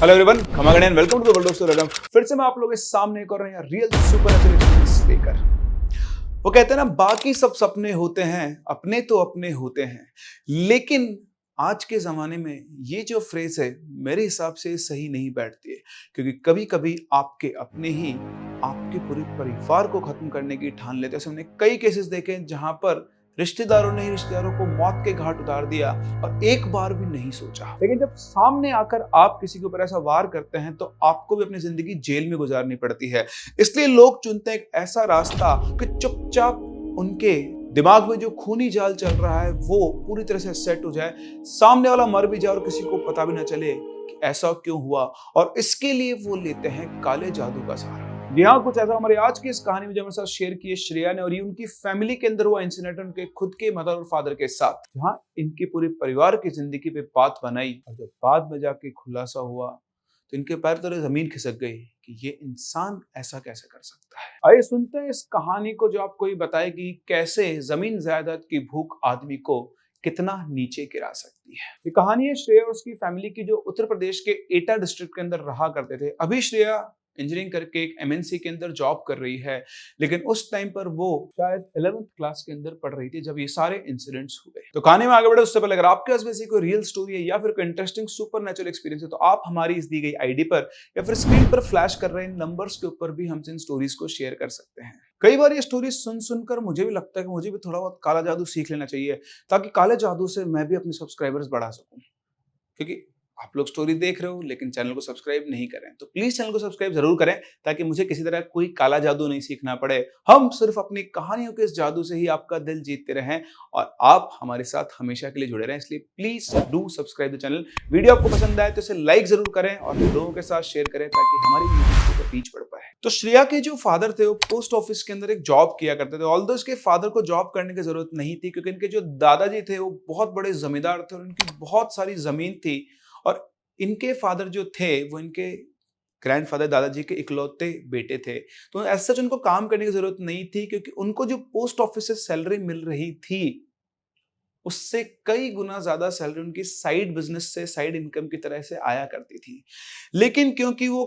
Hello everyone, खमागण and welcome to the world of Suryagam. फिर से मैं आप लोगों के सामने एक और नया रियल सुपरनैचुरल एक्सपीरियंस लेकर। वो कहते हैं ना, बाकी सब सपने होते हैं, अपने तो अपने होते हैं। लेकिन आज के जमाने में ये जो फ्रेज है, मेरे हिसाब से सही नहीं बैठती है, क्योंकि कभी कभी आपके अपने ही आपके पूरे परिवार को खत्म करने की ठान लेते हैं। ऐसे हमने कई केसेस देखे हैं जहां पर रिश्तेदारों ने ही रिश्तेदारों को मौत के घाट उतार दिया और एक बार भी नहीं सोचा। लेकिन जब सामने आकर आप किसी के ऊपर ऐसा वार करते हैं तो आपको भी अपनी जिंदगी जेल में गुजारनी पड़ती है। इसलिए लोग चुनते हैं एक ऐसा रास्ता कि चुपचाप उनके दिमाग में जो खूनी जाल चल रहा है वो पूरी तरह से सेट हो जाए, सामने वाला मर भी जाए और किसी को पता भी ना चले कि ऐसा क्यों हुआ। और इसके लिए वो लेते हैं काले जादू का सहारा। जी हाँ, कुछ ऐसा हमारे आज की इस कहानी में जो हमारे साथ शेयर की है श्रेया ने, और ये उनकी फैमिली के अंदर हुआ इंसिडेंट उनके खुद के मदर और फादर के साथ, जहाँ इनके पूरे परिवार की जिंदगी पे बात बनाई। और जब बाद में जाके खुलासा हुआ तो इनके पैर तले जमीन खिसक गई कि ये इंसान ऐसा कैसे कर सकता है। आइए सुनते हैं इस कहानी को, जो आपको ये बताएगी कैसे जमीन जायदाद की भूख आदमी को कितना नीचे गिरा सकती है। ये कहानी है श्रेया और उसकी फैमिली की, जो उत्तर प्रदेश के एटा डिस्ट्रिक्ट के अंदर रहा करते थे। अभी श्रेया इंजीनियरिंग करके एक एमएनसी के अंदर जॉब कर रही है, लेकिन उस टाइम पर वो शायद 11th क्लास के अंदर पढ़ रही थी जब ये सारे इंसिडेंट्स हुए। तो कहानी में आगे बढ़े उससे पहले अगर आपके पास वैसी कोई रियल स्टोरी है या फिर कोई इंटरेस्टिंग सुपरनैचुरल एक्सपीरियंस है तो आप हमारी इस दी गई आईडी पर या फिर स्क्रीन पर फ्लैश कर रहे इन नंबर्स के ऊपर भी हमसे इन स्टोरीज को शेयर कर सकते हैं। कई बार ये स्टोरी सुनकर मुझे भी लगता है कि मुझे भी थोड़ा बहुत काला जादू सीख लेना चाहिए, ताकि काले जादू से मैं भी अपने सब्सक्राइबर्स बढ़ा सकूं। क्योंकि आप लोग स्टोरी देख रहे हो लेकिन चैनल को सब्सक्राइब नहीं करें, तो प्लीज चैनल को सब्सक्राइब जरूर करें, ताकि मुझे किसी तरह कोई काला जादू नहीं सीखना पड़े। हम सिर्फ अपनी कहानियों के इस जादू से ही आपका दिल जीतते रहें और आप हमारे साथ हमेशा के लिए जुड़े रहें। इसलिए please do subscribe the channel. Video आपको पसंद आए तो इसे लाइक जरूर करें और लोगों के साथ शेयर करें, ताकि हमारी वीडियो का रीच बढ़ पाए। तो श्रेया के जो फादर थे वो पोस्ट ऑफिस के अंदर एक जॉब किया करते थे। ऑल्दो इसके फादर को जॉब करने की जरूरत नहीं थी, क्योंकि इनके जो दादाजी थे वो बहुत बड़े जमींदार थे और इनकी बहुत सारी जमीन थी। और इनके फादर जो थे वो इनके ग्रैंडफादर दादाजी के इकलौते बेटे थे, तो ऐसा सच उनको काम करने की जरूरत नहीं थी, क्योंकि उनको जो पोस्ट ऑफिस से सैलरी मिल रही थी उससे कई गुना ज्यादा सैलरी उनकी साइड बिजनेस से, साइड इनकम की तरह से आया करती थी। लेकिन क्योंकि वो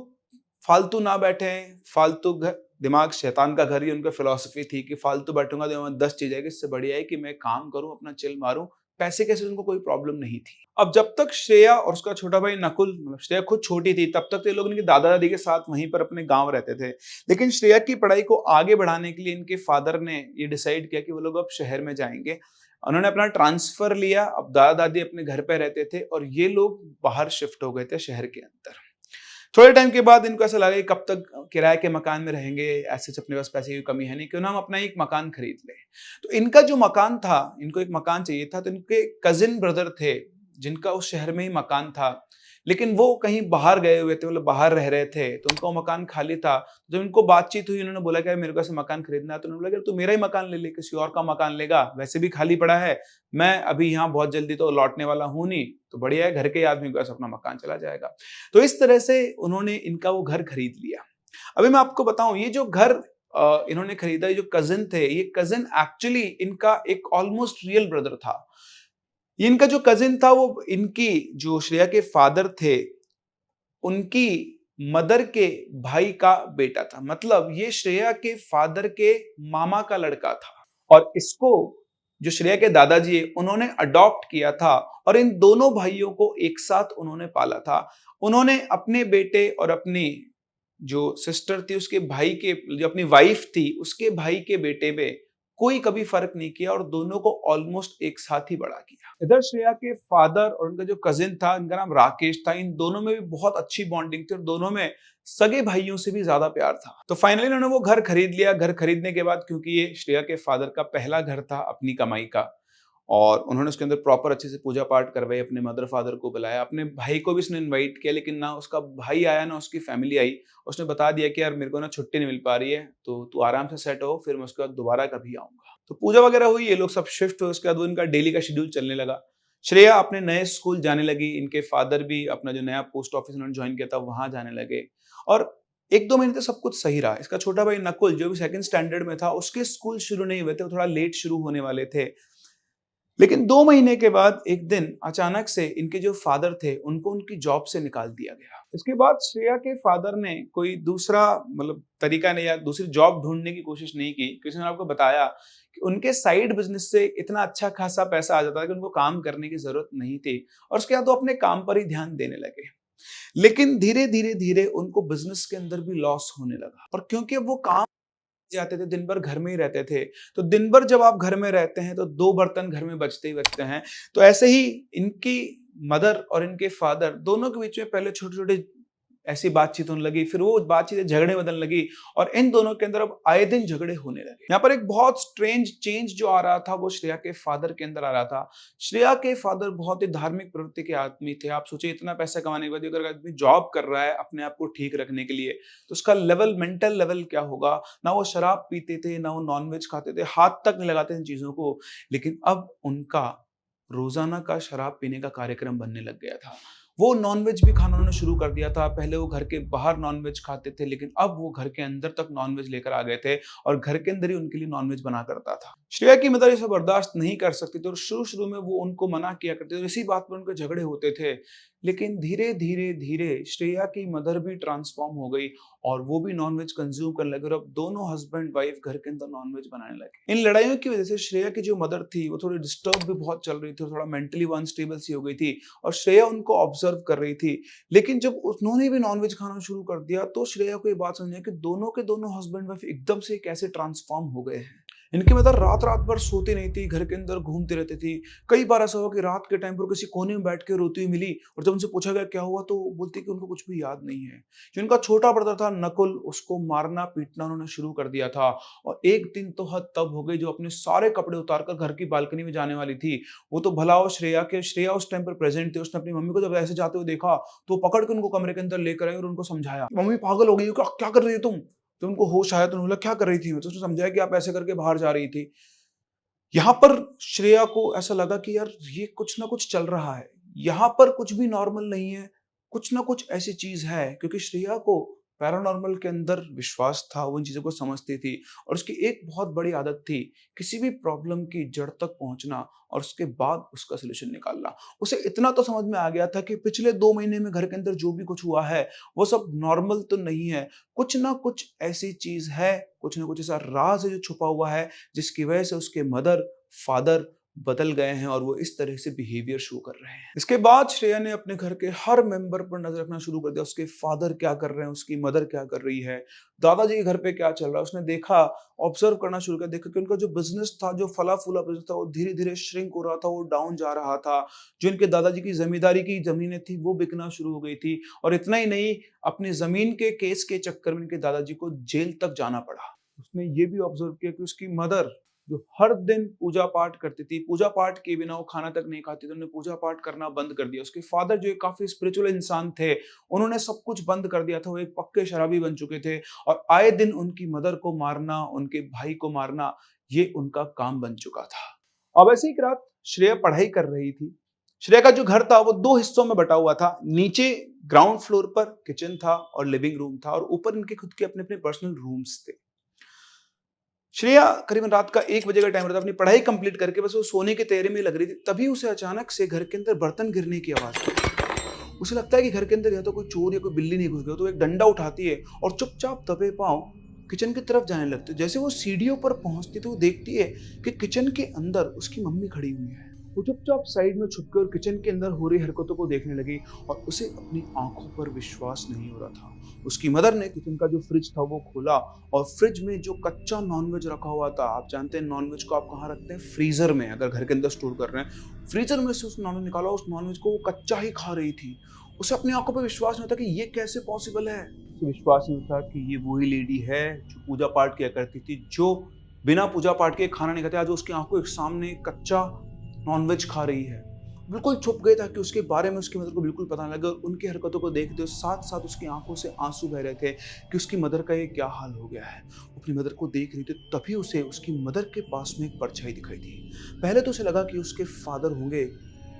फालतू ना बैठे, फालतू घर, दिमाग शैतान का घर ही उनका फिलॉसफी थी कि फालतू बैठूंगा दिमाग में 10 चीजें, इससे बढ़िया है कि मैं काम करूं, अपना चिल मारूं। पैसे कैसे उनको कोई प्रॉब्लम नहीं थी। अब जब तक श्रेया और उसका छोटा भाई नकुल, मतलब श्रेया खुद छोटी थी तब तक तो ये लोग इनके दादा दादी के साथ वहीं पर अपने गांव रहते थे। लेकिन श्रेया की पढ़ाई को आगे बढ़ाने के लिए इनके फादर ने ये डिसाइड किया कि वो लोग अब शहर में जाएंगे। उन्होंने अपना ट्रांसफर लिया। अब दादा दादी अपने घर पे रहते थे और ये लोग बाहर शिफ्ट हो गए थे शहर के अंदर। थोड़े टाइम के बाद इनको ऐसा लगा कि कब तक किराए के मकान में रहेंगे, ऐसे अपने पास पैसे की कमी है नहीं, क्यों ना हम अपना एक मकान खरीद लें। तो इनका जो मकान था, इनको एक मकान चाहिए था, तो इनके कजिन ब्रदर थे जिनका उस शहर में ही मकान था, लेकिन वो कहीं बाहर गए हुए थे, मतलब बाहर रह रहे थे, तो उनका मकान खाली था। जब इनको बातचीत हुई, उन्होंने बोला कि मेरे को ऐसे मकान खरीदना है, तो उन्होंने बोला कि तू मेरा ही मकान ले ले, किसी और का मकान लेगा, वैसे भी खाली पड़ा है, मैं अभी यहाँ बहुत जल्दी तो लौटने वाला हूं नहीं, तो बढ़िया है, घर के आदमी को ऐसा अपना मकान चला जाएगा। तो इस तरह से उन्होंने इनका वो घर खरीद लिया। अभी मैं आपको बताऊं, ये जो घर इन्होंने खरीदा, ये जो कजिन थे, ये कजिन एक्चुअली इनका एक ऑलमोस्ट रियल ब्रदर था। इनका जो कजिन था वो इनकी, जो श्रेया के फादर थे, उनकी मदर के भाई का बेटा था। मतलब ये श्रेया के फादर के मामा का लड़का था। और इसको जो श्रेया के दादाजी है उन्होंने अडॉप्ट किया था और इन दोनों भाइयों को एक साथ उन्होंने पाला था। उन्होंने अपने बेटे और अपनी जो सिस्टर थी उसके भाई के, जो अपनी वाइफ थी उसके भाई के बेटे में कोई कभी फर्क नहीं किया और दोनों को ऑलमोस्ट एक साथ ही बड़ा किया। इधर श्रेया के फादर और उनका जो कजिन था, इनका नाम राकेश था, इन दोनों में भी बहुत अच्छी बॉन्डिंग थी और दोनों में सगे भाइयों से भी ज्यादा प्यार था। तो फाइनली उन्होंने वो घर खरीद लिया। घर खरीदने के बाद, क्योंकि ये श्रेया के फादर का पहला घर था अपनी कमाई का, और उन्होंने उसके अंदर प्रॉपर अच्छे से पूजा पाठ करवाई, अपने मदर फादर को बुलाया, अपने भाई को भी उसने इनवाइट किया, लेकिन ना उसका भाई आया ना उसकी फैमिली आई। उसने बता दिया कि यार मेरे को ना छुट्टी नहीं मिल पा रही है, तो तू आराम से सेट हो, फिर मैं उसके बाद दोबारा कभी आऊंगा। तो पूजा वगैरह हुई, ये लोग सब शिफ्ट हुए, उसके बाद वो इनका डेली का शेड्यूल चलने लगा। श्रेया अपने नए स्कूल जाने लगी, इनके फादर भी अपना जो नया पोस्ट ऑफिस उन्होंने ज्वाइन किया था वहां जाने लगे, और 1-2 महीने तक सब कुछ सही रहा। इसका छोटा भाई नकुल, जो भी सेकंड स्टैंडर्ड में था, उसके स्कूल शुरू नहीं हुए थे, वो थोड़ा लेट शुरू होने वाले थे। लेकिन 2 महीने के बाद एक दिन अचानक से इनके जो फादर थे उनको उनकी जॉब से निकाल दिया गया। इसके बाद श्रेया के फादर ने कोई दूसरा मतलब तरीका नहीं या दूसरी जॉब ढूंढने की कोशिश नहीं की। किसी ने आपको बताया कि उनके साइड बिजनेस से इतना अच्छा खासा पैसा आ जाता है कि उनको काम करने की जरूरत नहीं थी और उसके बाद वो अपने काम पर ही ध्यान देने लगे। लेकिन धीरे धीरे धीरे उनको बिजनेस के अंदर भी लॉस होने लगा और क्योंकि वो काम जाते थे, दिन भर घर में ही रहते थे, तो दिन भर जब आप घर में रहते हैं तो दो बर्तन घर में बचते ही बचते हैं। तो ऐसे ही इनकी मदर और इनके फादर दोनों के बीच में पहले छोटे छोटे ऐसी बातचीत होने लगी, फिर वो बातचीत झगड़े बदलने लगी और इन दोनों के अंदर अब आए दिन झगड़े होने लगे। यहाँ पर एक बहुत स्ट्रेंज चेंज जो आ रहा था वो श्रेया के फादर के अंदर आ रहा था। श्रेया के फादर बहुत ही धार्मिक प्रवृत्ति के आदमी थे। आप सोचिए इतना पैसा कमाने के बाद अगर आदमी जॉब कर रहा है अपने आप को ठीक रखने के लिए, तो उसका लेवल, मेंटल लेवल क्या होगा। ना वो शराब पीते थे, ना वो नॉनवेज खाते थे, हाथ तक नहीं लगाते इन चीजों को। लेकिन अब उनका रोजाना का शराब पीने का कार्यक्रम बनने लग गया था। वो नॉनवेज भी खाना उन्होंने शुरू कर दिया था। पहले वो घर के बाहर नॉनवेज खाते थे, लेकिन अब वो घर के अंदर तक नॉनवेज लेकर आ गए थे और घर के अंदर ही उनके लिए नॉनवेज बना करता था। श्रेया की मदर इसे बर्दाश्त नहीं कर सकती थी और शुरू शुरू में वो उनको मना किया करते थे, इसी बात पर उनके झगड़े होते थे। लेकिन धीरे धीरे धीरे श्रेया की मदर भी ट्रांसफॉर्म हो गई और वो भी नॉनवेज कंज्यूम करने लगे और अब दोनों हस्बैंड वाइफ घर के अंदर नॉनवेज बनाने लगे। इन लड़ाइयों की वजह से श्रेया की जो मदर थी वो थोड़ी डिस्टर्ब भी बहुत चल रही थी और थोड़ा मेंटली अनस्टेबल सी हो गई थी और श्रेया उनको ऑब्जर्व कर रही थी। लेकिन जब उन्होंने भी नॉनवेज खाना शुरू कर दिया तो श्रेया को ये बात समझ आई कि दोनों के दोनों हस्बैंड वाइफ एकदम से कैसे ट्रांसफॉर्म हो गए हैं। इनकी मदर रात रात भर सोती नहीं थी, घर के अंदर घूमती रहती थी। कई बार ऐसा हुआ कि रात के टाइम पर किसी कोने में बैठ के रोती हुई मिली और जब उनसे पूछा गया क्या हुआ तो वो बोलती कि उनको कुछ भी याद नहीं है। जो इनका छोटा ब्रदर था नकुल, उसको मारना पीटना उन्होंने शुरू कर दिया था और एक दिन तो हद तब हो गई जो अपने सारे कपड़े उतारकर घर की बालकनी में जाने वाली थी। वो तो भला हो श्रेया उस टाइम पर प्रेजेंट थे। उसने अपनी मम्मी को जब ऐसे जाते हुए देखा तो वो पकड़ के उनको कमरे के अंदर लेकर आई और उनको समझाया, मम्मी पागल हो गई हो, क्या कर रही हो तुम। तो उनको होश आया तो उन्होंने बोला क्या कर रही थी, तो उसने समझाया कि आप ऐसे करके बाहर जा रही थी। यहाँ पर श्रेया को ऐसा लगा कि यार ये कुछ ना कुछ चल रहा है, यहाँ पर कुछ भी नॉर्मल नहीं है, कुछ ना कुछ ऐसी चीज है। क्योंकि श्रेया को पैरानॉर्मल के अंदर विश्वास था, वो इन चीजों को समझती थी और उसकी एक बहुत बड़ी आदत थी किसी भी प्रॉब्लम की जड़ तक पहुंचना और उसके बाद उसका सोल्यूशन निकालना। उसे इतना तो समझ में आ गया था कि पिछले 2 महीने में घर के अंदर जो भी कुछ हुआ है वो सब नॉर्मल तो नहीं है, कुछ ना कुछ ऐसी चीज है, कुछ ना कुछ ऐसा राज है जो छुपा हुआ है जिसकी वजह से उसके मदर फादर बदल गए हैं और वो इस तरह से बिहेवियर शो कर रहे हैं। इसके बाद श्रेया ने अपने घर के हर मेंबर पर नजर रखना शुरू कर दिया। उसके फादर क्या कर रहे हैं, उसकी मदर क्या कर रही है, दादाजी के घर पे क्या चल रहा है। उसने देखा, ऑब्जर्व करना शुरू कर, देखा कि उनका जो बिजनेस था, जो फला फूला बिजनेस था, वो धीरे धीरे श्रिंक हो रहा था, वो डाउन जा रहा था। जो इनके दादाजी की जमींदारी की जमीनें थी वो बिकना शुरू हो गई थी और इतना ही नहीं, अपनी जमीन के केस के चक्कर में इनके दादाजी को जेल तक जाना पड़ा। उसने ये भी ऑब्जर्व किया कि उसकी मदर जो हर दिन पूजा पाठ करती थी, पूजा पाठ के बिना वो खाना तक नहीं खाती थी, उन्होंने पूजा पाठ करना बंद कर दिया। उसके फादर जो एक काफी स्पिरिचुअल इंसान थे, उन्होंने सब कुछ बंद कर दिया था। वो एक पक्के शराबी बन चुके थे और आए दिन उनकी मदर को मारना, उनके भाई को मारना, ये उनका काम बन चुका था। अब ऐसी एक रात श्रेया पढ़ाई कर रही थी। श्रेया का जो घर था वो 2 हिस्सों में बटा हुआ था। नीचे ग्राउंड फ्लोर पर किचन था और लिविंग रूम था और ऊपर इनके खुद के अपने अपने पर्सनल रूम्स थे। श्रेया करीबन रात का 1 बजे का टाइम रहता, अपनी पढ़ाई कंप्लीट करके बस वो सोने की तैयारी में लग रही थी, तभी उसे अचानक से घर के अंदर बर्तन गिरने की आवाज आई। उसे लगता है कि घर के अंदर या तो कोई चोर या कोई बिल्ली नहीं घुस गया, तो एक डंडा उठाती है और चुपचाप दबे पांव किचन की तरफ जाने लगती है। जैसे वो सीढ़ियों पर पहुंचती तो वो देखती है कि किचन के अंदर उसकी मम्मी खड़ी हुई है। वो चुपचाप साइड में छुपकर और किचन के अंदर हो रही हरकतों को देखने लगी और उसे अपनी आंखों पर विश्वास नहीं हो रहा था। उसकी मदर ने किचन का जो फ्रिज था वो खोला और फ्रिज में जो कच्चा नॉनवेज रखा हुआ था, आप जानते हैं नॉनवेज को आप कहाँ रखते हैं, फ्रीजर में। अगर घर के अंदर स्टोर कर रहे हैं, फ्रीजर में से उस नॉनवेज निकाला, उस नॉनवेज को वो कच्चा ही खा रही थी। उसे अपनी आंखों पर विश्वास नहीं होता कि ये कैसे पॉसिबल है। उसे विश्वास नहीं होता कि ये वही लेडी है जो पूजा पाठ किया करती थी, जो बिना पूजा पाठ के खाना नहीं खाते, आज उसकी आंखों के सामने कच्चा नॉनवेज खा रही है। बिल्कुल छुप गए ताकि उसके बारे में उसकी मदर को बिल्कुल पता न लगे और उनकी हरकतों को देखते हुए साथ साथ उसकी आंखों से आंसू बह रहे थे कि उसकी मदर का ये क्या हाल हो गया है। वो अपनी मदर को देख रही थी, तभी उसे उसकी मदर के पास में एक परछाई दिखाई दी। पहले तो उसे लगा कि उसके फादर होंगे,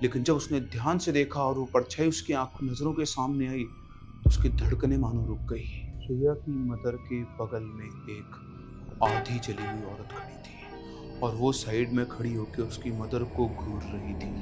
लेकिन जब उसने ध्यान से देखा और वो परछाई उसकी आंखों नजरों के सामने आई तो उसकी धड़कनें मानो रुक गई। श्रेया की मदर के बगल में एक आधी जली हुई औरत खड़ी थी और वो साइड में खड़ी होकर उसकी मदर को घूर रही थी।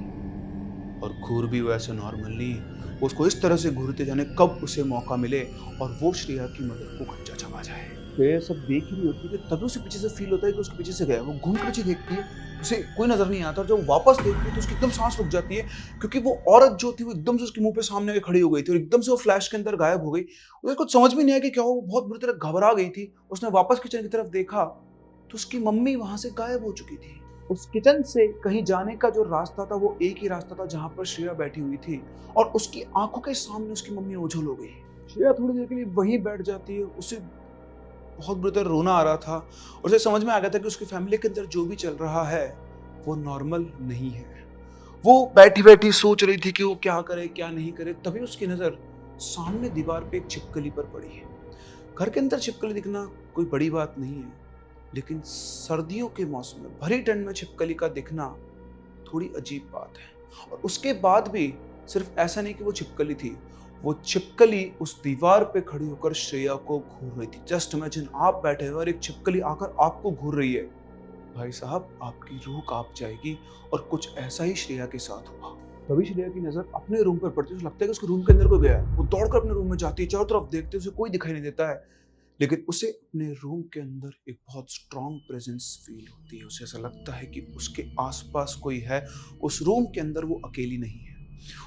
और घूर भी वो ऐसे नॉर्मल नहीं है, वो उसको इस तरह से घूरते जाने कब उसे मौका मिले और वो श्रेया की मदर को कच्चा चबा जाए। श्रेया सब देख ही रही होती है कि तभी उसे पीछे से फील होता है कि उसके पीछे से गया। वो घूम कर पीछे देखती है, उसे कोई नजर नहीं आता और जब वो वापस देखती है तो उसकी एकदम सांस रुक जाती है, क्योंकि वो औरत जो थी वो एकदम से उसके मुंह पे सामने आके खड़ी हो गई थी और एकदम से वो फ्लैश के अंदर गायब हो गई। उसे कुछ समझ में नहीं आया कि क्या हुआ, वो बहुत बुरी तरह घबरा गई थी। उसने वापस किचन की तरफ देखा तो उसकी मम्मी वहां से गायब हो चुकी थी। उस किचन से कहीं जाने का जो रास्ता था वो एक ही रास्ता था जहां पर श्रेया बैठी हुई थी और उसकी आंखों के सामने उसकी मम्मी ओझल हो गई। श्रेया थोड़ी देर के लिए वहीं बैठ जाती है। उसे बहुत बुरी तरह रोना आ रहा था और उसे समझ में आ गया था कि उसकी फैमिली के अंदर जो भी चल रहा है वो नॉर्मल नहीं है। वो बैठी बैठी सोच रही थी कि वो क्या करे क्या नहीं करे, तभी उसकी नजर सामने दीवार पे एक छिपकली पर पड़ी है। घर के अंदर छिपकली दिखना कोई बड़ी बात नहीं है, लेकिन सर्दियों के मौसम में भरी ठंड में छिपकली का दिखना थोड़ी अजीब बात है। और उसके बाद भी सिर्फ ऐसा नहीं कि वो छिपकली थी, वो छिपकली उस दीवार पे खड़ी होकर श्रेया को घूर रही थी। जस्ट इमेजिन, आप बैठे हुए और एक छिपकली आकर आपको घूर रही है। भाई साहब, आपकी रूह कांप जाएगी। और कुछ ऐसा ही श्रेया के साथ हुआ। तभी श्रेया की नजर अपने रूम पर पड़ती है। उसे लगता है कि उसके रूम के अंदर कोई गया है। वो दौड़कर अपने रूम में जाती है, चारों तरफ देखती है, उसे कोई दिखाई नहीं देता है, लेकिन उसे अपने रूम के अंदर एक बहुत स्ट्रॉन्ग प्रेजेंस फील होती है। उसे ऐसा लगता है कि उसके आसपास कोई है, उस रूम के अंदर वो अकेली नहीं है।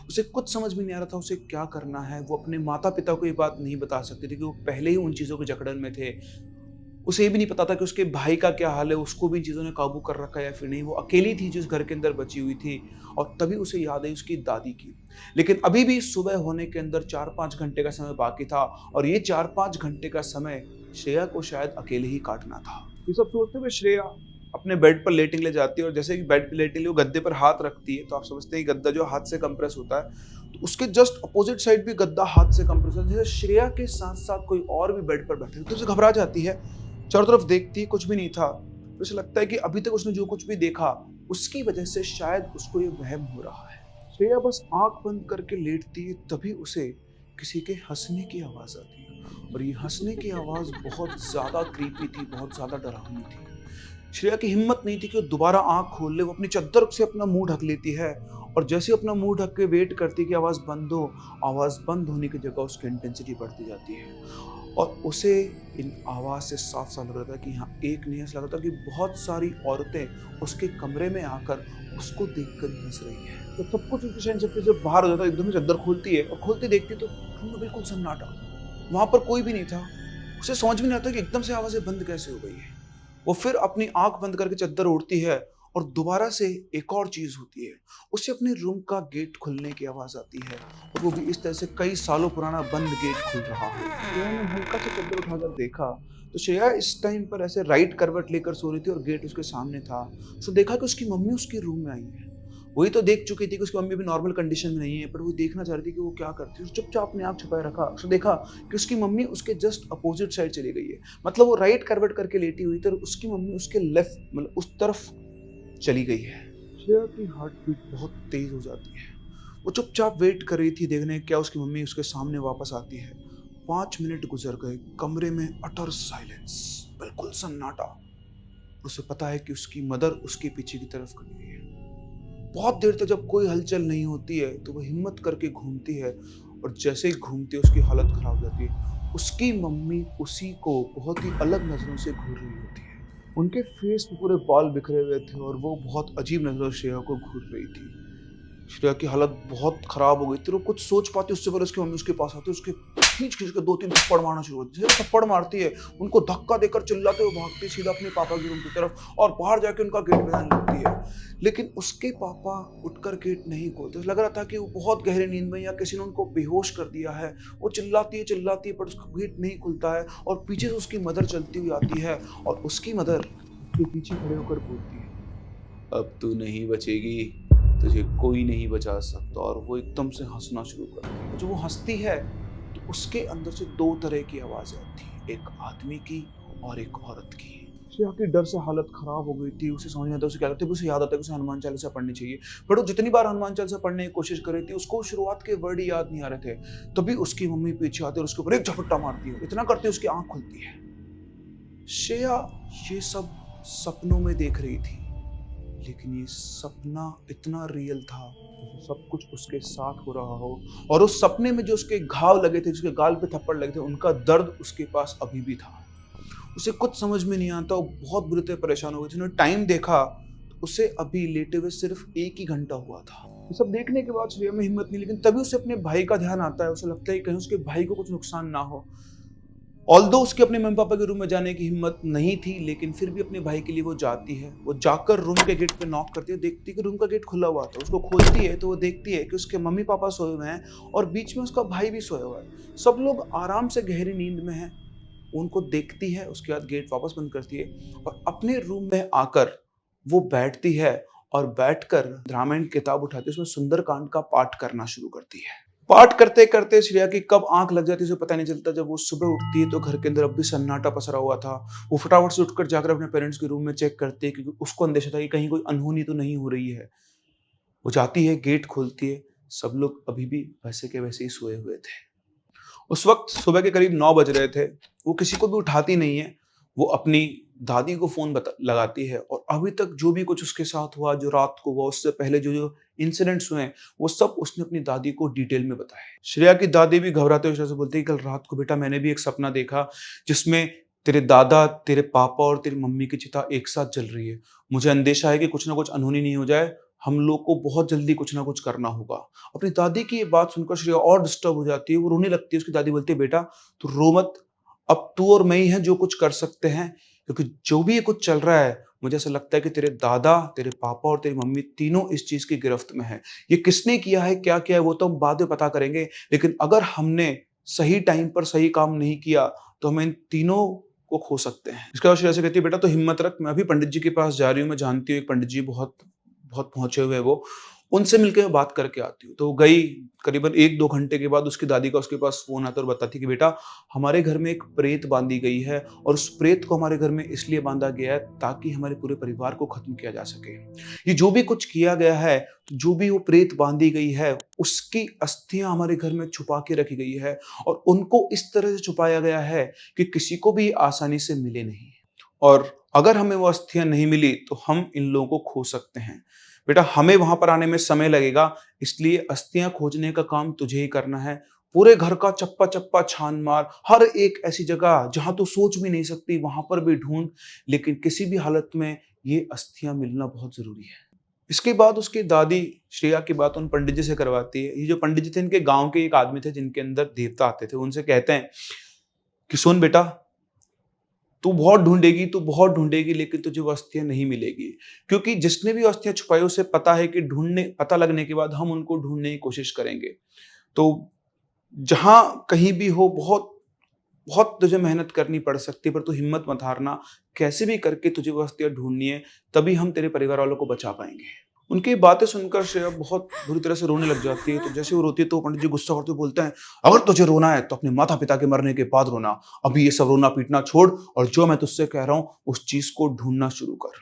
उसे कुछ समझ में नहीं आ रहा था उसे क्या करना है। वो अपने माता पिता को ये बात नहीं बता सकती थी कि वो पहले ही उन चीज़ों के जकड़न में थे। उसे ये भी नहीं पता था कि उसके भाई का क्या हाल है, उसको भी इन चीज़ों ने काबू कर रखा है या फिर नहीं। वो अकेली थी जिस घर के अंदर बची हुई थी और तभी उसे याद आई उसकी दादी की। लेकिन अभी भी सुबह होने के अंदर 4-5 घंटे का समय बाकी था और ये 4-5 घंटे का समय श्रेया को शायद अकेले ही काटना था। ये सब सोचते हुए श्रेया अपने बेड पर लेटने के लिए जाती है और जैसे ही बेड पर लेटने के लिए वो गद्दे पर हाथ रखती है तो आप समझते हैं गद्दा जो हाथ से कंप्रेस होता है, तो उसके जस्ट अपोजिट साइड भी गद्दा हाथ से कंप्रेस होता है। जैसे श्रेया के साथ साथ कोई और भी बेड पर बैठे तो उसे घबरा जाती है, चारों तरफ देखती है, कुछ भी नहीं था। तो उसे लगता है कि अभी तक उसने जो कुछ भी देखा उसकी वजह से शायद उसको ये वहम हो रहा है। श्रेया बस आंख बंद करके लेटती है, तभी उसे किसी के हंसने की आवाज आती है और ये हंसने की आवाज बहुत ज्यादा क्रीपी थी, बहुत ज्यादा डरावनी थी। श्रेया की हिम्मत नहीं थी कि वो दोबारा आंख खोल ले। वो अपनी चादर से अपना मुंह ढक लेती है और जैसे अपना मुंह ढक के वेट करती है कि आवाज बंद हो, आवाज बंद होने की जगह उसकी इंटेंसिटी बढ़ती जाती है और उसे इन आवाज से साफ साफ लग रहा था कि यहाँ एक नहीं, ऐसा लग रहा था कि बहुत सारी औरतें उसके कमरे में आकर उसको देखकर ही हंस रही है। तो सब कुछ उसकी सहन शक्ति से बाहर हो जाता है। एकदम से चादर खोलती है और खोलती देखती तो रूम में बिल्कुल सन्नाटा, वहां पर कोई भी नहीं था। उसे समझ में नहीं आता कि एकदम से आवाजें बंद कैसे हो गई है। वो फिर अपनी आंख बंद करके चादर ओढ़ती है और दोबारा से एक और चीज होती है। उसे अपने रूम का गेट खुलने की आवाज आती है और वो भी इस तरह से कई सालों पुराना बंद गेट खुल रहा है। श्रेया ने हल्का सा चादर उठाकर देखा तो श्रेया इस टाइम पर ऐसे राइट करवट लेकर सो रही थी और गेट उसके सामने था। उसने देखा कि उसकी मम्मी उसके रूम में आई है। वही तो देख चुकी थी कि उसकी मम्मी भी नॉर्मल कंडीशन में नहीं है, पर वो देखना चाह रही थी कि वो क्या करती है। चुपचाप अपने आप छुपाए रखा। उसने देखा कि उसकी मम्मी उसके जस्ट अपोजिट साइड चली गई है। मतलब वो राइट करवट करके लेटी हुई थी और उसकी मम्मी उसके लेफ्ट मतलब उस तरफ चली गई है। श्रेया की हार्ट बीट बहुत तेज हो जाती है। वो चुपचाप वेट कर रही थी देखने क्या उसकी मम्मी उसके सामने वापस आती है। 5 मिनट गुजर गए। कमरे में अटर साइलेंस, बिल्कुल सन्नाटा। उसे पता है कि उसकी मदर उसके पीछे की तरफ खड़ी है। बहुत देर तक जब कोई हलचल नहीं होती है तो वो हिम्मत करके घूमती है और जैसे ही घूमती है उसकी हालत खराब हो जाती है। उसकी मम्मी उसी को बहुत ही अलग नजरों से घूर रही होती है। उनके फेस पे पूरे बाल बिखरे हुए थे और वो बहुत अजीब नजरों से श्रेया को घूर रही थी। श्रेया की हालत बहुत खराब हो गई थी। वो कुछ सोच पाती उससे पहले उसकी मम्मी उसके पास आती है, उसके खींच खींच के 2-3 थप्पड़ मारना शुरू होती है। थप्पड़ मारती है, उनको धक्का देकर चिल्लाते हुए भागती है सीधा अपने पापा के रूम की तरफ और बाहर जाके उनका गेट बजाने लगती है। लेकिन उसके पापा उठकर गेट नहीं खोलते। लग रहा था कि वो बहुत गहरी नींद में या किसी ने उनको बेहोश कर दिया है। वो चिल्लाती है पर उसका गेट नहीं खुलता है और पीछे से उसकी मदर चलती हुई आती है और उसकी मदर उसके पीछे खड़े होकर बोलती है, अब तू नहीं बचेगी, तुझे कोई नहीं बचा सकता। और वो एकदम से हंसना शुरू करती है। जब वो हंसती है तो उसके अंदर से 2 तरह की आवाजें आती है, एक आदमी की और एक औरत की। श्रेया की डर से हालत खराब हो गई थी। उसे समझ नहीं आता उसे क्या करते। उसे याद आता है कि उसे हनुमान चालीसा पढ़नी चाहिए, बट वो जितनी बार हनुमान चालीसा पढ़ने की कोशिश कर रही थी उसको शुरुआत के वर्ड ही याद नहीं आ रहे थे। तभी उसकी मम्मी पीछे आती है और उसके ऊपर एक झपट्टा मारती है। इतना करते उसकी आंख खुलती है। श्रेया ये सब सपनों में देख रही थी, लेकिन ये सपना इतना रियल था, सब कुछ उसके साथ हो रहा हो और उस सपने में जो उसके घाव लगे थे, जिसके गाल पे थप्पड़ लगे थे, उनका दर्द उसके पास अभी भी था। उसे कुछ समझ में नहीं आता, वो बहुत बुरी तरह परेशान हो गई। उसने टाइम देखा तो उसे अभी लेटे हुए सिर्फ 1 ही घंटा हुआ था। ये सब देखने के बाद श्रेया में हिम्मत नहीं, लेकिन तभी उसे अपने भाई का ध्यान आता है। उसे लगता है कि कहीं उसके भाई को कुछ नुकसान ना हो। ऑल्दो उसके अपने मम्मी पापा के रूम में जाने की हिम्मत नहीं थी, लेकिन फिर भी अपने भाई के लिए वो जाती है। वो जाकर रूम के गेट पे नॉक करती है, देखती है कि रूम का गेट खुला हुआ था। उसको खोलती है तो वो देखती है कि उसके मम्मी पापा सोए हुए हैं और बीच में उसका भाई भी सोया हुआ है। सब लोग आराम से गहरी नींद में हैं। उनको देखती है, उसके बाद गेट वापस बंद करती है और अपने रूम में आकर वो बैठती है और बैठकर रामायण की किताब उठाती है, उसमें सुंदरकांड का पाठ करना शुरू करती है। पाठ करते करते श्रेया की कब आंख लग जाती है उसे पता नहीं चलता। जब वो सुबह उठती है तो घर के अंदर अब भी सन्नाटा पसरा हुआ था। वो फटाफट से उठकर जाकर अपने पेरेंट्स के रूम में चेक करती है, क्योंकि उसको अंदेशा था कि कहीं कोई अनहोनी तो नहीं हो रही है। वो जाती है, गेट खोलती है, सब लोग अभी भी वैसे के वैसे ही सोए हुए थे। उस वक्त सुबह के करीब 9 बज रहे थे। वो किसी को भी उठाती नहीं है। वो अपनी दादी को फ़ोन लगाती है और अभी तक जो भी कुछ उसके साथ हुआ, जो रात को हुआ, उससे पहले जो इंसिडेंट्स हुए हैं, वो सब उसने अपनी दादी को डिटेल में बताया। श्रेया की दादी भी घबराते हुए श्रेया से बोलती है, कल रात को बेटा मैंने भी एक सपना देखा जिसमें तेरे दादा, तेरे पापा और तेरी मम्मी की चिता एक साथ जल रही है। मुझे अंदेशा है कि कुछ ना कुछ अनहोनी नहीं हो जाए। हम लोग को बहुत जल्दी कुछ ना कुछ करना होगा। अपनी दादी की ये बात सुनकर श्रेया और डिस्टर्ब हो जाती है। वो रोने लगती है। उसकी दादी बोलती है, बेटा तू रो मत, अब तू और मैं ही हैं जो कुछ कर सकते हैं, क्योंकि जो भी ये कुछ चल रहा है, मुझे ऐसा लगता है कि तेरे दादा, तेरे पापा और तेरी मम्मी तीनों इस चीज की गिरफ्त में है। ये किसने किया है, क्या किया है, वो तो हम बाद में पता करेंगे, लेकिन अगर हमने सही टाइम पर सही काम नहीं किया तो हम इन तीनों को खो सकते हैं। इसके बाद श्रेया से कहती है, बेटा तो हिम्मत रख, मैं अभी पंडित जी के पास जा रही हूँ। मैं जानती हूँ एक पंडित जी बहुत बहुत पहुंचे हुए हैं, वो उनसे मिलकर मैं बात करके आती हूँ। तो वो गई। करीबन 1-2 घंटे के बाद उसकी दादी का उसके पास फ़ोन आता है और बताती है कि बेटा हमारे घर में एक प्रेत बाँधी गई है और उस प्रेत को हमारे घर में इसलिए बाँधा गया है ताकि हमारे पूरे परिवार को ख़त्म किया जा सके। ये जो भी कुछ किया गया है, जो भी वो प्रेत बाँधी गई है, उसकी अस्थियाँ हमारे घर में छुपा के रखी गई है और उनको इस तरह से छुपाया गया है कि किसी को भी आसानी से मिले नहीं। और अगर हमें वो अस्थियाँ नहीं मिली तो हम इन लोगों को खो सकते हैं। बेटा हमें वहां पर आने में समय लगेगा, इसलिए अस्थियां खोजने का काम तुझे ही करना है। पूरे घर का चप्पा चप्पा छान मार, हर एक ऐसी जगह जहां तू सोच भी नहीं सकती वहां पर भी ढूंढ, लेकिन किसी भी हालत में ये अस्थियां मिलना बहुत जरूरी है। इसके बाद उसकी दादी श्रेया की बात उन पंडित जी से करवाती है। ये जो पंडित जी थे, इनके गांव के एक आदमी थे जिनके अंदर देवता आते थे। उनसे कहते हैं कि सुन बेटा, तू बहुत ढूंढेगी, लेकिन तुझे वो अस्थियां नहीं मिलेगी, क्योंकि जिसने भी अस्थियां छुपाई उसे पता है कि पता लगने के बाद हम उनको ढूंढने की कोशिश करेंगे। तो जहां कहीं भी हो, बहुत बहुत तुझे मेहनत करनी पड़ सकती है, पर तू हिम्मत मत हारना। कैसे भी करके तुझे वो अस्थियां ढूंढनी है, तभी हम तेरे परिवार वालों को बचा पाएंगे। उनकी बातें सुनकर श्रेया बहुत बुरी तरह से रोने लग जाती है। तो जैसे वो रोती है तो पंडित जी गुस्सा करते हुए बोलते हैं, अगर तुझे रोना है तो अपने माता पिता के मरने के बाद रोना। अभी ये सब रोना पीटना छोड़ और जो मैं तुझसे कह रहा हूं उस चीज को ढूंढना शुरू कर।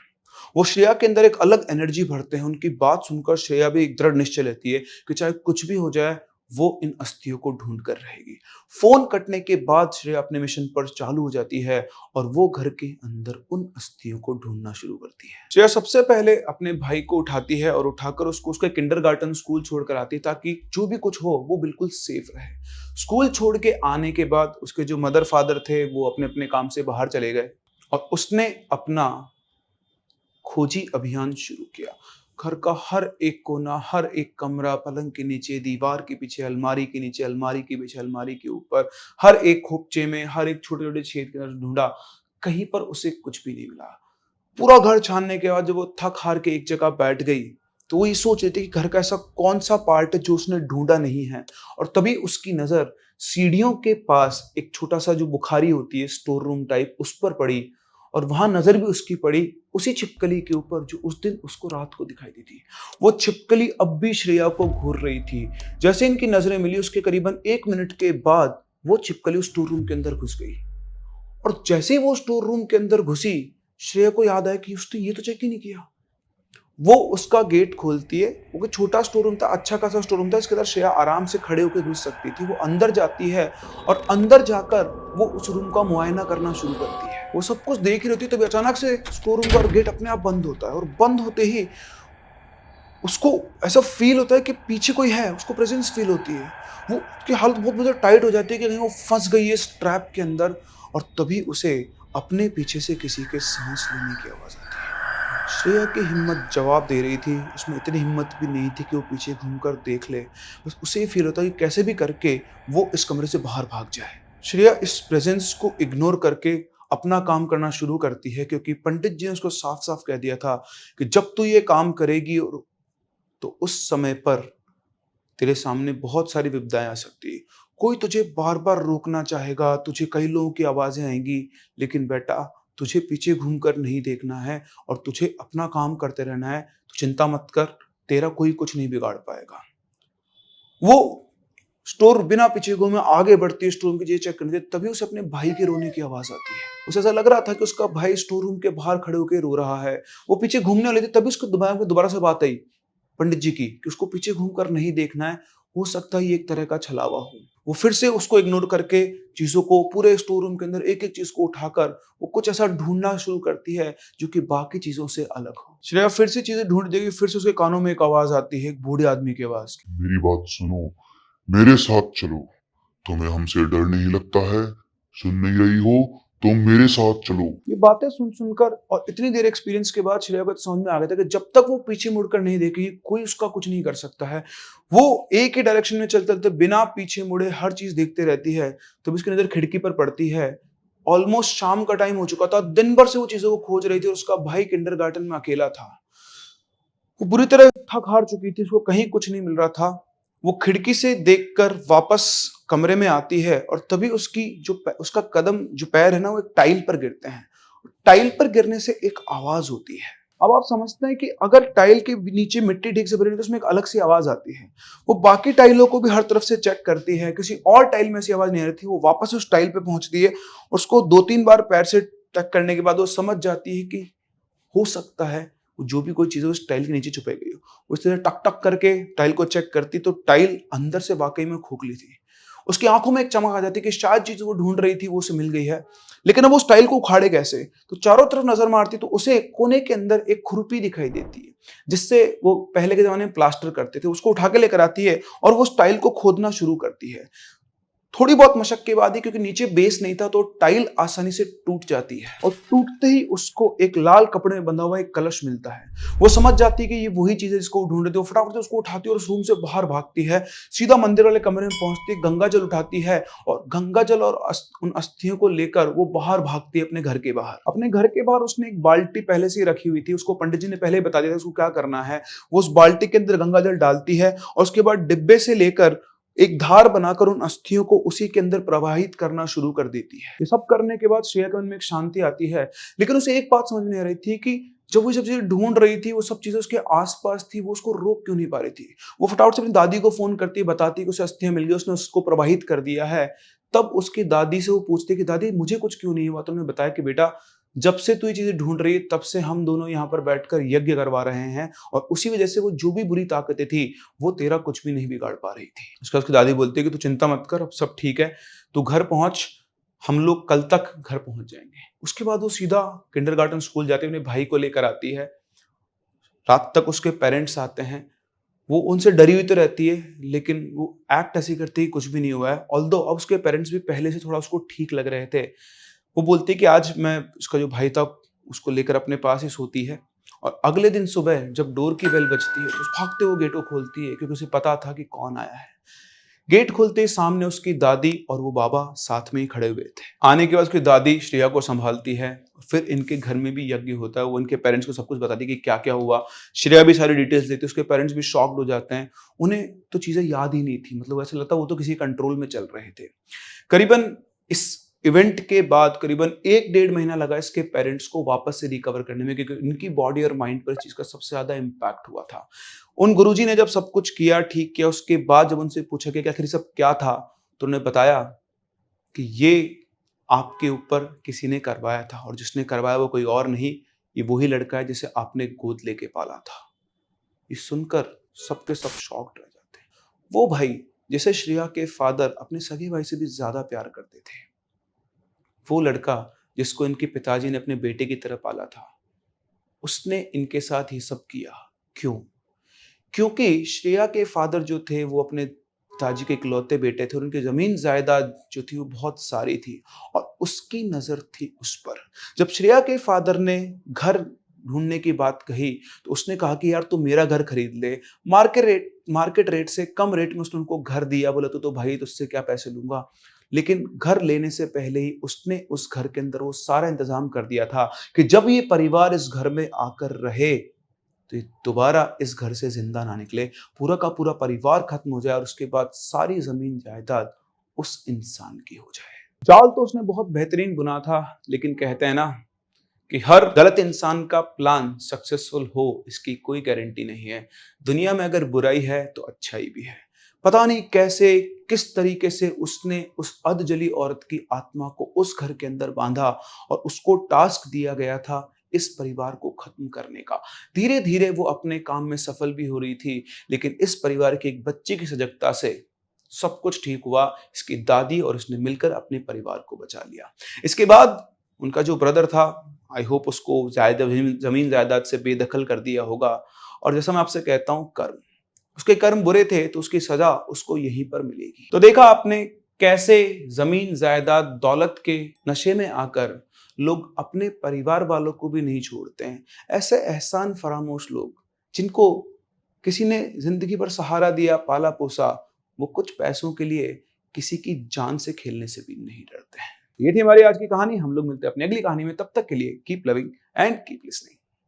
वो श्रेया के अंदर एक अलग एनर्जी भरते हैं। उनकी बात सुनकर श्रेया भी एक दृढ़ निश्चय लेती है कि चाहे कुछ भी हो जाए, वो इन अस्थियों को ढूंढ कर रहेगी। फोन कटने के बाद श्रेया अपने मिशन पर चालू हो जाती है और वो घर के अंदर उन अस्थियों को ढूंढना शुरू करती है। श्रेया सबसे पहले अपने भाई को उठाती है और उठाकर उसको उसके किंडरगार्टन स्कूल छोड़कर आती है, ताकि जो भी कुछ हो वो बिल्कुल सेफ रहे। स्कूल छोड़ के आने के बाद उसके जो मदर फादर थे वो अपने अपने काम से बाहर चले गए और उसने अपना खोजी अभियान शुरू किया। घर का हर एक कोना, हर एक कमरा, पलंग के नीचे, दीवार के पीछे, अलमारी के नीचे, अलमारी के पीछे, अलमारी के ऊपर, हर एक खोपचे में, हर एक छोटे छोटे छेद के अंदर ढूंढा। कहीं पर उसे कुछ भी नहीं मिला। पूरा घर छानने के बाद जब वो थक हार के एक जगह बैठ गई तो वो ये सोच रही थी कि घर का ऐसा कौन सा पार्ट है जो उसने ढूंढा नहीं है। और तभी उसकी नजर सीढ़ियों के पास एक छोटा सा जो बुखारी होती है, स्टोर रूम टाइप, उस पर पड़ी और वहां नजर भी उसकी पड़ी उसी छिपकली के ऊपर जो उस दिन उसको रात को दिखाई दी थी। वो छिपकली अब भी श्रेया को घूर रही थी। जैसे इनकी नजरें मिली, उसके करीबन 1 मिनट के बाद वो छिपकली उस स्टोर रूम के अंदर घुस गई। और जैसे ही वो स्टोर रूम के अंदर घुसी, श्रेया को याद आया कि उसने ये तो चेक ही नहीं किया। वो उसका गेट खोलती है। वो छोटा स्टोर रूम था, अच्छा खासा स्टोर रूम था, इसके अंदर श्रेया आराम से खड़े होकर घुस सकती थी। वो अंदर जाती है और अंदर जाकर वो उस रूम का मुआयना करना शुरू करती है। वो सब कुछ देख ही रही होती है, तभी अचानक से स्टोर रूम का गेट अपने आप बंद होता है और बंद होते ही उसको ऐसा फील होता है कि पीछे कोई है, उसको प्रेजेंस फील होती है। वो उसकी हालत बहुत ज़्यादा टाइट हो जाती है कि कहीं वो फँस गई है इस ट्रैप के अंदर, और तभी उसे अपने पीछे से किसी के साँस लेने की आवाज़ आती है। श्रेया की हिम्मत जवाब दे रही थी, उसमें इतनी हिम्मत भी नहीं थी कि वो पीछे घूमकर देख ले। बस उसे ये फ़ील होता है कि कैसे भी करके वो इस कमरे से बाहर भाग जाए। श्रेया इस प्रेज़ेंस को इग्नोर करके अपना काम करना शुरू करती है, क्योंकि पंडित जी ने उसको साफ-साफ कह दिया था कि जब तू ये काम करेगी और तो उस समय पर तेरे सामने बहुत सारी विपदाएँ आ सकती हैं। कोई तुझे बार-बार रोकना चाहेगा, तुझे कई लोगों की आवाज़ें आएँगी, लेकिन बेटा तुझे पीछे घूमकर नहीं देखना है और तुझे अपना काम करते रहना है। तू चिंता मत कर, तेरा कोई कुछ नहीं बिगाड़ पाएगा। वो स्टोर बिना पीछे घूमे आगे बढ़ती है स्टोर रूम की चीज़ें चेक करने के लिए, तभी उसे अपने भाई के रोने की आवाज़ आती है। उसे ऐसा लग रहा था कि उसका भाई स्टोर रूम के बाहर खड़े होके रो रहा है। वो पीछे घूमने वाली थी, तभी उसके दिमाग में दोबारा से बात आई पंडित जी की कि उसको पीछे घूमकर नहीं देखना है, हो सकता है ये एक तरह का छलावा हो। वो फिर से उसको इग्नोर करके चीज़ों को पूरे स्टोर रूम के अंदर एक-एक चीज़ को उठाकर वो कुछ ऐसा ढूँढना शुरू करती है जो कि बाकी चीज़ों से अलग हो। श्रेया फिर से चीज़ें ढूँढ देगी, फिर से उसके कानों में एक आवाज़ आती है, एक बूढ़े आदमी की आवाज़। मेरी बात सुनो, मेरे साथ चलो। तुम्हें हमसे डर नहीं लगता है? सुन नहीं रही हो? तुम मेरे साथ चलो। ये बातें सुन-सुनकर और इतनी देर एक्सपीरियंस के बाद श्रेया को तो समझ में आ गया था कि जब तक वो पीछे मुड़कर नहीं देखेगी, कोई उसका कुछ नहीं कर सकता है। वो एक ही डायरेक्शन में चलते-चलते बिना पीछे मुड़े हर चीज़ देखते रहती है। तभी उसकी नज़र खिड़की पर पड़ती है। ऑलमोस्ट शाम का टाइम हो चुका था। दिन भर से वो चीज़ों को खोज रही थी और उसका भाई किंडरगार्टन में अकेला था। वो बुरी तरह थक-हार चुकी थी, उसको कहीं कुछ नहीं मिल रहा था। वो खिड़की से देखकर वापस कमरे में आती है और तभी उसकी उसका कदम जो पैर है ना, वो एक टाइल पर गिरते हैं। टाइल पर गिरने से एक आवाज़ होती है। अब आप समझते हैं कि अगर टाइल के नीचे मिट्टी ठीक से भरी नहीं तो उसमें एक अलग सी आवाज़ आती है। वो बाकी टाइलों को भी हर तरफ से चेक करती है, किसी और टाइल में ऐसी आवाज़ नहीं आ रही थी। वो वापस उस टाइल पे पहुँचती है और उसको 2-3 बार पैर से टच करने के बाद वो समझ जाती है कि हो सकता है वो जो भी कोई चीज़ है उस टाइल के नीचे छुपाई गई हो। वो इस तरह टक-टक करके टाइल को चेक करती तो टाइल अंदर से वाक़ई में खोखली थी। उसकी आँखों में एक चमक आ जाती कि शायद चीज़ वो ढूँढ रही थी वो उसे मिल गई है। लेकिन अब वो उस टाइल को उखाड़े कैसे? तो चारों तरफ नज़र मारती तो उसे कोने के अंदर एक खुरपी दिखाई देती है, जिससे वो पहले के ज़माने में प्लास्टर करते थे। उसको उठा के लेकर आती है और वो उस टाइल को खोदना शुरू करती है। थोड़ी बहुत मशक के बाद ही, क्योंकि नीचे बेस नहीं था, तो टाइल आसानी से टूट जाती है और टूटते ही उसको एक लाल कपड़े में बंधा हुआ एक कलश मिलता है। वो समझ जाती है कि ये वही चीज़ है जिसको वो ढूँढ रही थी। वो फटाफट से उसको उठाती है और उस रूम से बाहर भागती है। सीधा मंदिर वाले कमरे में पहुँचती है, गंगा जल उठाती है और गंगा जल और उन अस्थियों को लेकर वो बाहर भागती है अपने घर के बाहर। अपने घर के बाहर उसने एक बाल्टी पहले से ही रखी हुई थी। उसको पंडित जी ने पहले ही बता दिया था उसको क्या करना है। वो उस बाल्टी के अंदर गंगा जल डालती है और उसके बाद डिब्बे से लेकर एक धार बनाकर उन अस्थियों को उसी के अंदर प्रवाहित करना शुरू कर देती है। ये सब करने के बाद श्रेया के मन में एक शांति आती है, लेकिन उसे एक बात समझ में नहीं आ रही थी कि जब वो सब चीज़ें ढूँढ रही थी, वो सब चीज़ें उसके आस-पास थी, वो उसको रोक क्यों नहीं पा रही थी। वो फटाफट से अपनी दादी को फ़ोन करती है, बताती है कि उसे अस्थियाँ मिल गई, उसने उसको प्रवाहित कर दिया है। तब उसकी दादी से वो पूछती है कि दादी मुझे कुछ क्यों नहीं हुआ? तो उन्होंने बताया कि बेटा जब से तू ये चीज़ें ढूँढ रही है, तब से हम दोनों यहाँ पर बैठकर यज्ञ करवा रहे हैं और उसी वजह से वो जो भी बुरी ताकतें थी, वो तेरा कुछ भी नहीं बिगाड़ पा रही थी। उसके बाद उसकी दादी बोलती है कि तू चिंता मत कर, अब सब ठीक है, तू घर पहुँच, हम लोग कल तक घर पहुँच जाएँगे। उसके बाद वो सीधा किंडरगार्टन स्कूल जाके अपने भाई को लेकर आती है। रात तक उसके पेरेंट्स आते हैं। वो उनसे डरी हुई तो रहती है, लेकिन वो एक्ट ऐसे करती है कि कुछ भी नहीं हुआ है। ऑल्दो अब उसके पेरेंट्स भी पहले से थोड़ा उसको ठीक लग रहे थे। वो बोलती है कि आज मैं उसका जो भाई था उसको लेकर अपने पास ही सोती है और अगले दिन सुबह जब डोर की बेल बजती है तो भागते हुए गेट को खोलती है, क्योंकि उसे पता था कि कौन आया है। गेट खोलते ही सामने उसकी दादी और वो बाबा साथ में ही खड़े हुए थे। आने के बाद उसकी दादी श्रेया को संभालती है। फिर इनके घर में भी यज्ञ होता है। वो इनके पेरेंट्स को सब कुछ बताती है कि क्या-क्या हुआ। श्रेया भी सारी डिटेल्स देती है। उसके पेरेंट्स भी शॉक्ड हो जाते हैं। उन्हें तो चीज़ें याद ही नहीं थी। मतलब ऐसा लगता है वो तो किसी कंट्रोल में चल रहे थे। करीबन इस इवेंट के बाद करीबन 1 डेढ़ महीना लगा इसके पेरेंट्स को वापस से रिकवर करने में, क्योंकि इनकी बॉडी और माइंड पर इस चीज़ का सबसे ज़्यादा इम्पैक्ट हुआ था। उन गुरुजी ने जब सब कुछ किया, ठीक किया, उसके बाद जब उनसे पूछा कि आखिर ये सब क्या था? तो उन्होंने बताया कि ये आपके ऊपर किसी ने करवाया था और जिसने करवाया वो कोई और नहीं, ये वही लड़का है जिसे आपने गोद लेके पाला था। ये सुनकर सब के सब शॉक्ड रह जाते हैं। वो भाई जिसे श्रेया के फादर अपने सगे भाई से भी ज़्यादा प्यार करते थे, वो लड़का जिसको इनके पिताजी ने अपने बेटे की तरह पाला था, उसने इनके साथ ये सब किया। क्यों? क्योंकि श्रेया के फादर जो थे वो अपने पिताजी के इकलौते बेटे थे और उनकी ज़मीन जायदाद जो थी वो बहुत सारी थी और उसकी नज़र थी उस पर। जब श्रेया के फादर ने घर ढूँढने की बात कही तो उसने कहा कि यार तू मेरा घर खरीद ले। मार्केट रेट से कम रेट में उसने उनको घर दिया। बोला तो भाई तुझसे क्या पैसे लूँगा। लेकिन घर लेने से पहले ही उसने उस घर के अंदर वो सारा इंतज़ाम कर दिया था कि जब ये परिवार इस घर में आकर रहे तो ये दोबारा इस घर से जिंदा ना निकले, पूरा का पूरा परिवार खत्म हो जाए और उसके बाद सारी जमीन जायदाद उस इंसान की हो जाए। जाल तो उसने बहुत बेहतरीन बुना था, लेकिन कहते हैं ना कि हर गलत इंसान का प्लान सक्सेसफुल हो इसकी कोई गारंटी नहीं है। दुनिया में अगर बुराई है तो अच्छाई भी है। पता नहीं कैसे किस तरीके से उसने उस अधजली औरत की आत्मा को उस घर के अंदर बांधा और उसको टास्क दिया गया था इस परिवार को खत्म करने का। धीरे धीरे वो अपने काम में सफल भी हो रही थी, लेकिन इस परिवार की एक बच्ची की सजगता से सब कुछ ठीक हुआ। इसकी दादी और उसने मिलकर अपने परिवार को बचा लिया। इसके बाद उनका जो ब्रदर था, आई होप उसको जमीन जायदाद से बेदखल कर दिया होगा। और जैसा मैं आपसे कहता हूं, कर्म, उसके कर्म बुरे थे तो उसकी सजा उसको यहीं पर मिलेगी। तो देखा आपने कैसे जमीन जायदाद दौलत के नशे में आकर लोग अपने परिवार वालों को भी नहीं छोड़ते हैं। ऐसे एहसान फरामोश लोग जिनको किसी ने जिंदगी भर सहारा दिया, पाला पोसा, वो कुछ पैसों के लिए किसी की जान से खेलने से भी नहीं डरते हैं। ये थी हमारी आज की कहानी। हम लोग मिलते हैं अपनी अगली कहानी में। तब तक के लिए keep loving and keep listening.